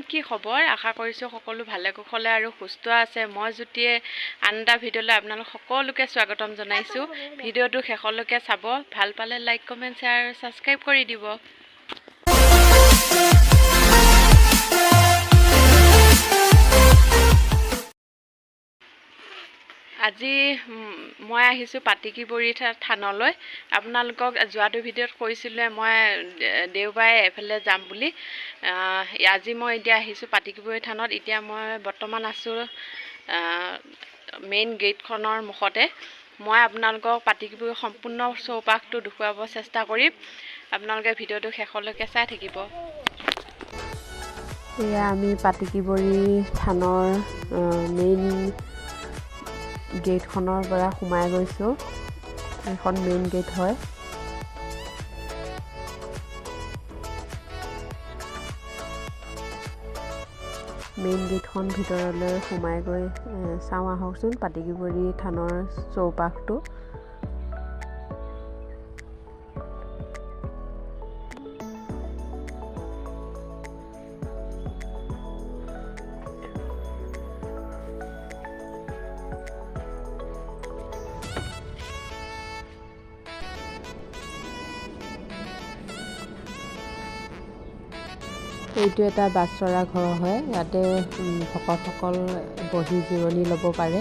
বৰ্তমান কি খবৰ? আশা কৰিছোঁ সকলো ভালে কুশলে আৰু সুস্থ আছে। মই জ্যোতিয়ে আন এটা ভিডিঅ'লৈ আপোনালোক সকলোকে স্বাগতম জনাইছোঁ। ভিডিঅ'টো শেষলৈকে চাব। ভাল পালে লাইক, কমেণ্ট, শ্বেয়াৰ আৰু ছাবস্ক্ৰাইব কৰি দিব। আজি মই আহিছোঁ পাটিকিবৰী থানলৈ। আপোনালোকক যোৱাটো ভিডিঅ'ত কৈছিলোঁ মই দেওবাৰে এফালে যাম বুলি। আজি মই এতিয়া আহিছোঁ পাটিকিবৰী থানত। এতিয়া মই বৰ্তমান আছোঁ মেইন গেটখনৰ মুখতে। মই আপোনালোকক পাটিকিবৰী সম্পূৰ্ণ চৌপাশটো দেখুৱাব চেষ্টা কৰিম। আপোনালোকে ভিডিঅ'টো শেষলৈকে চাই থাকিব। এয়া আমি পাটিকিবৰী থানৰ মেইন গেটখনৰ পৰা সোমাই গৈছোঁ। এইখন মেইন গেট হয়। মেইন গেটখন ভিতৰলৈ সোমাই গৈ চাওঁ আহকচোন পাটিকিবৰী থানৰ চৌপাশটো। এইটো এটা বাছৰা ঘৰ হয়। ইয়াতে ভকতসকল বহি জিৰণি ল'ব পাৰে।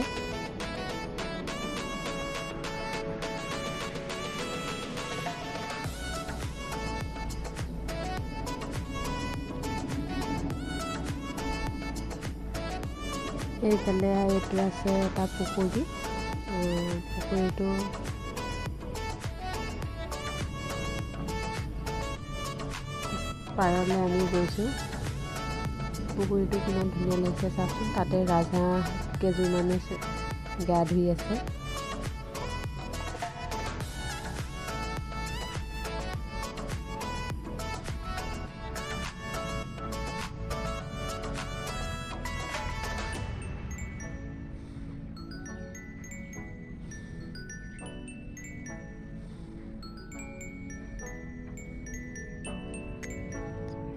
এইফালে এইটো আছে এটা পুখুৰী। পুখুৰীটো পাৰলৈ আমি গৈছোঁ। পুখুৰীটো কিমান ধুনীয়া লাগিছে চাওকচোন। তাতে ৰাজহাঁহ কেইযোৰমানে গা ধুই আছে।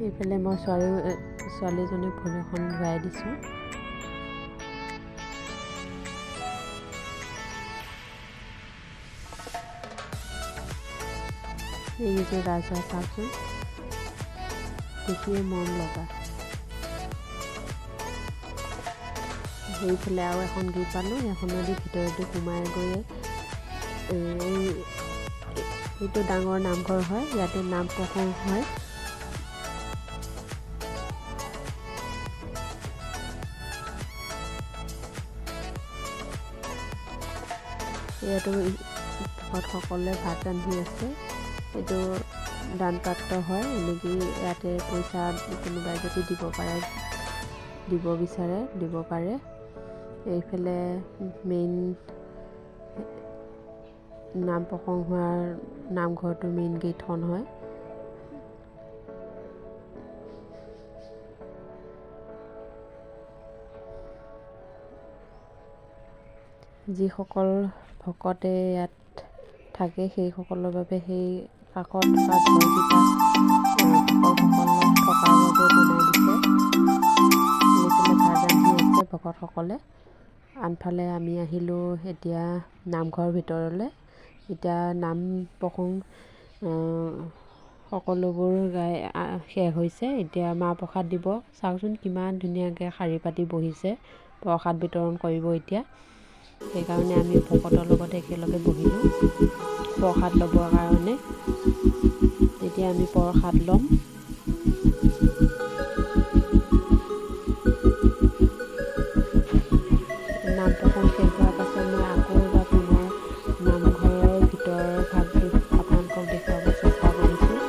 এইফালে মই ছোৱালীজনীক ভৰি এখন ধুৱাই দিছোঁ। এইকেইযোৰ ৰাজহাঁহ চাওকচোন, দেখিয়ে মন লগা। সেইফালে আৰু এখন গেট পালোঁ। সেইখনেদি ভিতৰতে সোমাই গৈ এইটো ডাঙৰ নামঘৰ হয়। ইয়াতে নাম প্ৰসংগ হয়। ইয়াতো ভকতসকলে ভাত ৰান্ধি আছে। এইটো দান পাত্ৰ হয়। এনেকৈ ইয়াতে পইচা কোনোবাই যদি দিব বিচাৰে দিব পাৰে। এইফালে মেইন নাম প্ৰসংগ হোৱাৰ নামঘৰটো মেইন গেটখন হয়। যিসকল ভকতে ইয়াত থাকে সেইসকলৰ বাবে সেই কাষত থকা ঘৰকেইটা ভকতসকলক থকাৰ বাবে বনাই দিছে। এইফালে ভাত ৰান্ধি আছে ভকতসকলে। আনফালে আমি আহিলোঁ এতিয়া নামঘৰৰ ভিতৰলৈ। এতিয়া নাম প্ৰসংগ সকলোবোৰ গাই শেষ হৈছে। এতিয়া মাহ প্ৰসাদ দিব। চাওকচোন কিমান ধুনীয়াকৈ শাৰী পাতি বহিছে। প্ৰসাদ বিতৰণ কৰিব এতিয়া। সেইকাৰণে আমি ভকতৰ লগত একেলগে বহিলোঁ প্ৰসাদ ল'বৰ কাৰণে। এতিয়া আমি প্ৰসাদ ল'ম। নাম প্ৰসংগ শেষ হোৱাৰ পাছত মই আকৌ এবাৰ পুনৰ নামঘৰৰ ভিতৰৰ ভাগটো আপোনালোকক দেখুৱাব চেষ্টা কৰিছোঁ।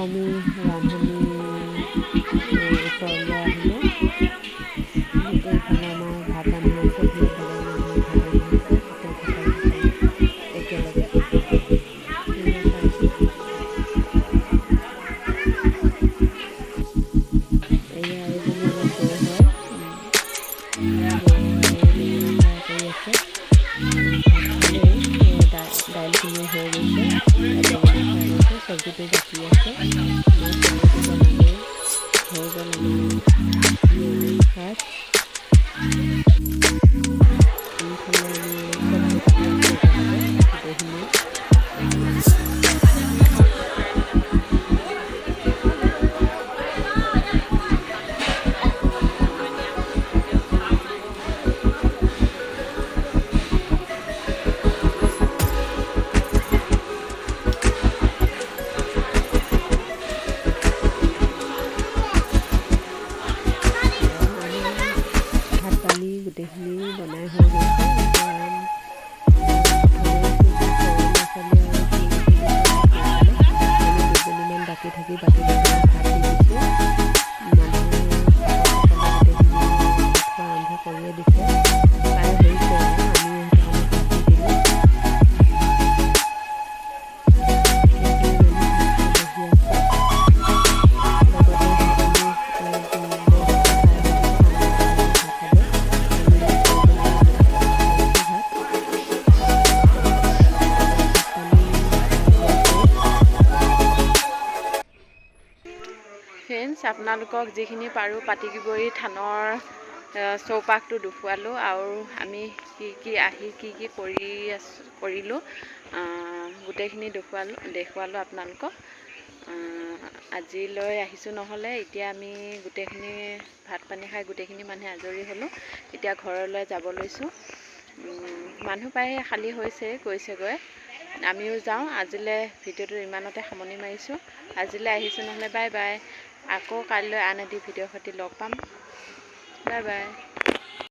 আমি ৰান্ধনি ওচৰলৈ আহিলোঁ। এইফালে আমাৰ ভাত ৰান্ধি আছে, সেইফালে মানুহে ভাত ৰান্ধি আছে, একেলগে এয়া এইজনী আমাৰ বৌ হয়, কৰি আছে। দাইলখিনিও হৈ গৈছে, বেঙেনা ফ্ৰাই কৰিছে, চব্জিটো বাকী আছে। মই চব্জিটো বনালেই হৈ গ'ল আমাৰ নিৰামিষ ভাত। এইফালে আমি চব্জি কাটি আছোঁ একেলগে গোটেইখিনিয়ে। ভাত পানী গোটেইখিনি বনাই হৈ গৈছে। আমি দুজনীমান বাকী থাকি বাকী ভাত দি দিছোঁ। মানুহে গোটেইখিনি খোৱা আৰম্ভ কৰিয়ে দিছে, প্ৰায় হৈছে আৰু আমিও সেইকাৰণে ভাত দি দিলোঁ। ফ্ৰেণ্ডছ, আপোনালোকক যিখিনি পাৰোঁ পাতিকিবৰী থানৰ চৌপাশটো দেখুৱালোঁ, আৰু আমি কি কৰিলোঁ গোটেইখিনি দেখুৱালোঁ আপোনালোকক। আজিলৈ আহিছোঁ, নহ'লে এতিয়া আমি গোটেইখিনি ভাত পানী খাই গোটেইখিনি মানুহে আজৰি হ'লোঁ। এতিয়া ঘৰলৈ যাব লৈছোঁ। মানুহ প্ৰায় খালী গৈছেগৈ, আমিও যাওঁ। আজিলৈ ভিডিঅ'টো ইমানতে সামৰণি মাৰিছোঁ। আজিলৈ আহিছোঁ, নহ'লে বাই বাই। আকৌ কাইলৈ আন এটি ভিডিঅ'ৰ সৈতে লগ পাম। Bye bye.